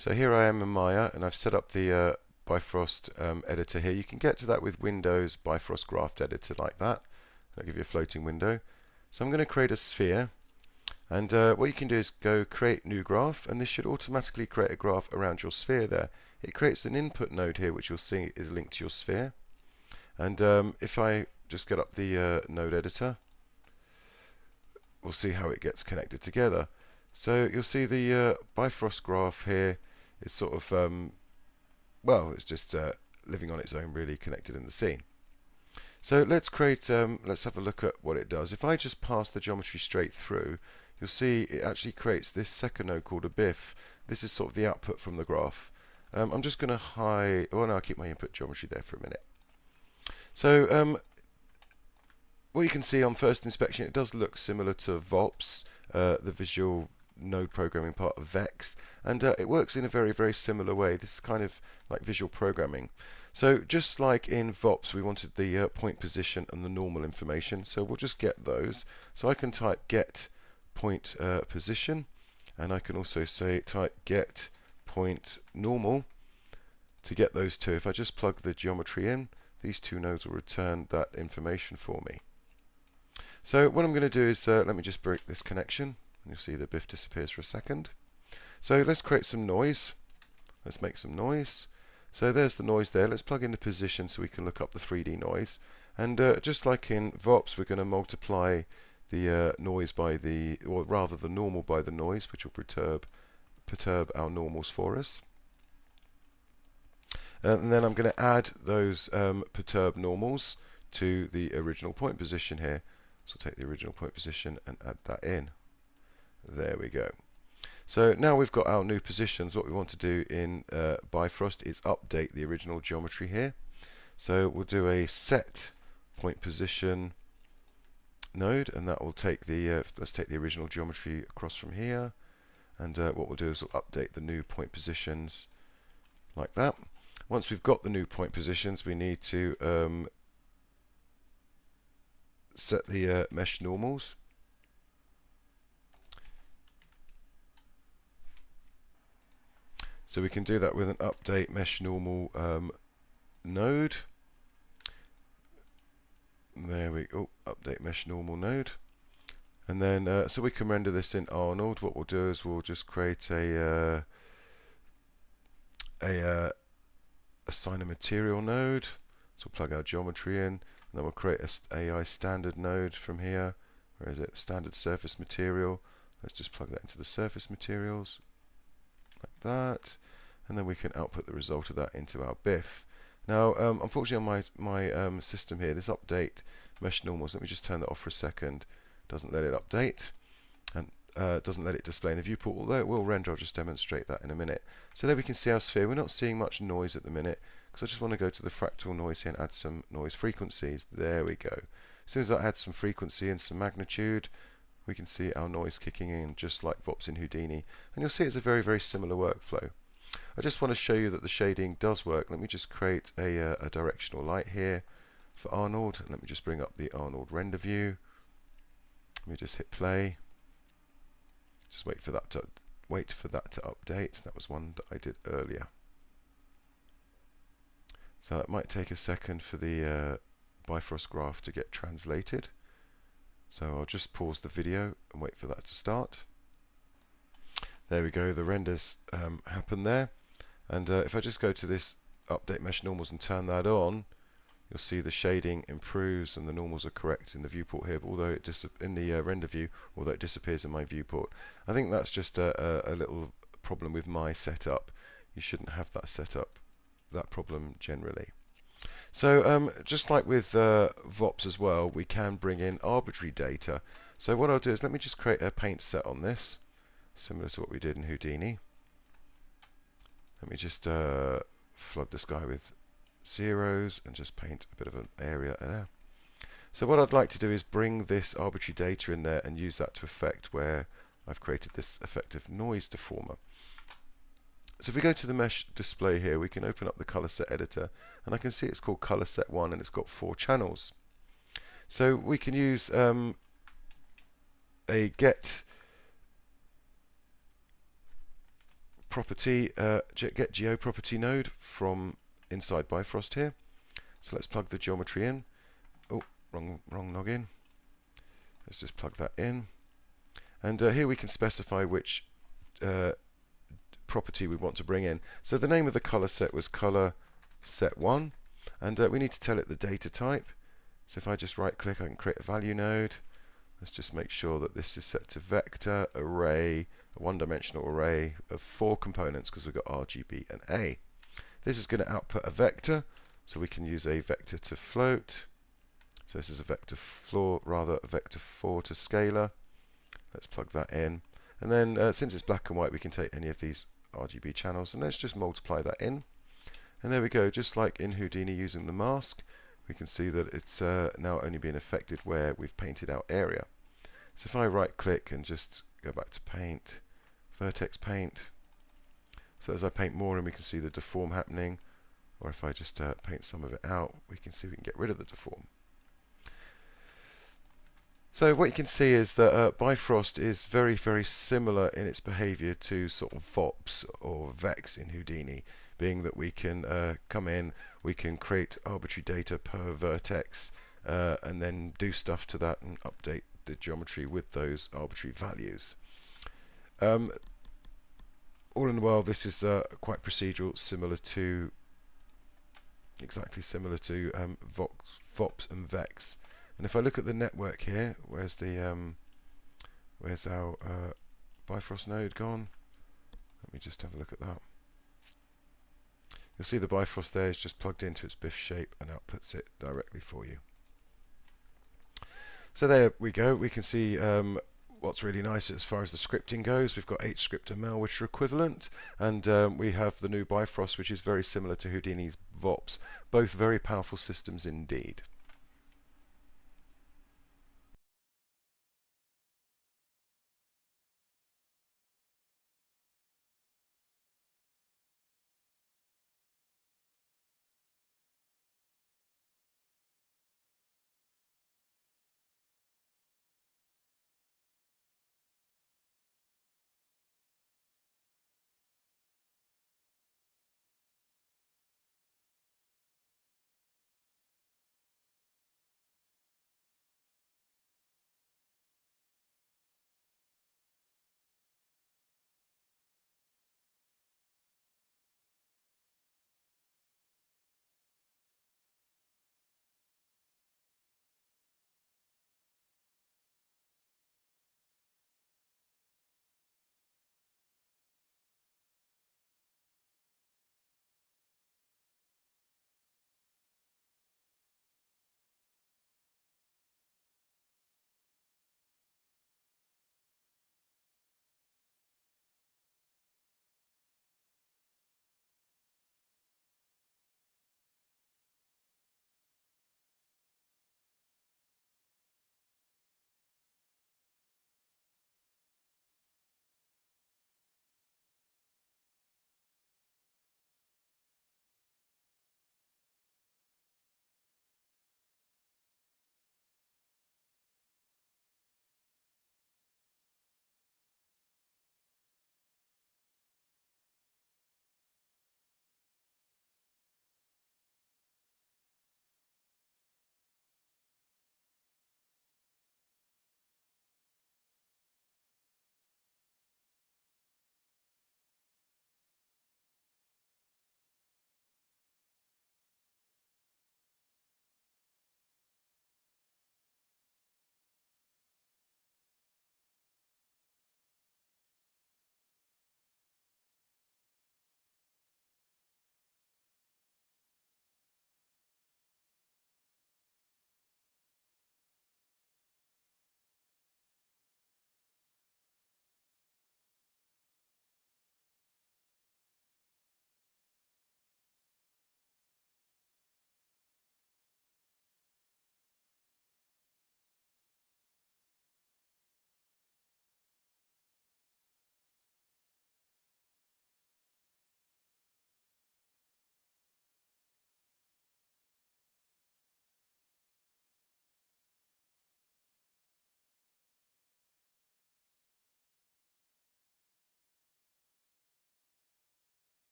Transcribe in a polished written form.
So here I am in Maya, and I've set up the Bifrost editor here. You can get to that with Windows Bifrost Graph Editor like that. I'll give you a floating window. So I'm going to create a sphere, and what you can do is go create new graph, and this should automatically create a graph around your sphere there. It creates an input node here, which you'll see is linked to your sphere. And if I just get up the node editor, we'll see how it gets connected together. So you'll see the Bifrost graph here is sort of, well, it's just living on its own, really connected in the scene. So let's have a look at what it does. If I just pass the geometry straight through, you'll see it actually creates this second node called a BIF. This is sort of the output from the graph. I'm just going to hide, well, no, I'll keep my input geometry there for a minute. So what you can see on first inspection, it does look similar to VOPS, the visual node programming part of VEX, and it works in a very, very similar way. This is kind of like visual programming. So just like in VOPS, we wanted the point position and the normal information, so we'll just get those. So I can type get point position, and I can also say type get point normal to get those two. If I just plug the geometry in, these two nodes will return that information for me. So what I'm going to do is let me just break this connection. You'll see the BIF disappears for a second. So let's create some noise. Let's make some noise. So there's the noise there. Let's plug in the position so we can look up the 3D noise. And just like in VOPS, we're going to multiply the noise by the, or rather the normal by the noise, which will perturb our normals for us. And then I'm going to add those perturbed normals to the original point position here. So I'll take the original point position and add that in. There we go. So now we've got our new positions. What we want to do in Bifrost is update the original geometry here. So we'll do a set point position node, and that will take the let's take the original geometry across from here, and what we'll do is we'll update the new point positions like that. Once we've got the new point positions, we need to set the mesh normals. So we can do that with an update mesh normal node. There we go, update mesh normal node. And then, so we can render this in Arnold. What we'll do is we'll just create a assign a material node. So we'll plug our geometry in, and then we'll create a AI standard node from here. Where is it? Standard surface material. Let's just plug that into the surface materials. Like that, and then we can output the result of that into our BIF. Now, unfortunately on my system here, this update mesh normals, let me just turn that off for a second, doesn't let it update, and doesn't let it display in the viewport, although it will render. I'll just demonstrate that in a minute. So there we can see our sphere. We're not seeing much noise at the minute, because I just want to go to the fractal noise here and add some noise frequencies. There we go. As soon as I add some frequency and some magnitude, we can see our noise kicking in just like VOPS in Houdini, and you'll see it's a very, very similar workflow. I just want to show you that the shading does work. Let me just create a directional light here for Arnold, and let me just bring up the Arnold render view. Let me just hit play. Just wait for that to update. That was one that I did earlier. So that might take a second for the Bifrost graph to get translated. So I'll just pause the video and wait for that to start. There we go, the renders happen there. And if I just go to this update mesh normals and turn that on, you'll see the shading improves and the normals are correct in the viewport here, but although it in the render view, although it disappears in my viewport. I think that's just a little problem with my setup. You shouldn't have that setup, that problem generally. So just like with VOPS as well, we can bring in arbitrary data. So what I'll do is let me just create a paint set on this, similar to what we did in Houdini. Let me just flood this guy with zeros and just paint a bit of an area there. So what I'd like to do is bring this arbitrary data in there and use that to effect where I've created this effective noise deformer. So if we go to the mesh display here, we can open up the color set editor, and I can see it's called color set 1 and it's got 4 channels. So we can use a get property, get geo property node from inside Bifrost here. So let's plug the geometry in. Oh, wrong login. Let's just plug that in. And here we can specify which property we want to bring in. So the name of the color set was color set 1, and we need to tell it the data type. So if I just right click, I can create a value node. Let's just make sure that this is set to vector array, a one-dimensional array of 4 components, because we've got RGB and A. This is going to output a vector, so we can use a vector to float. So this is a vector floor, rather a vector 4 to scalar. Let's plug that in. And then since it's black and white, we can take any of these RGB channels, and let's just multiply that in. And there we go, just like in Houdini using the mask, we can see that it's now only being affected where we've painted out area. So if I right click and just go back to paint, vertex paint, so as I paint more and we can see the deform happening, or if I just paint some of it out, we can see we can get rid of the deform. So what you can see is that Bifrost is very, very similar in its behavior to sort of VOPs or VEX in Houdini, being that we can come in, we can create arbitrary data per vertex, and then do stuff to that and update the geometry with those arbitrary values. All in all, this is quite procedural, exactly similar to VOPs and VEX. And if I look at the network here, where's our Bifrost node gone? Let me just have a look at that. You'll see the Bifrost there is just plugged into its BIF shape and outputs it directly for you. So there we go. We can see what's really nice as far as the scripting goes. We've got HScript and Mel, which are equivalent, and we have the new Bifrost, which is very similar to Houdini's VOPs. Both very powerful systems indeed.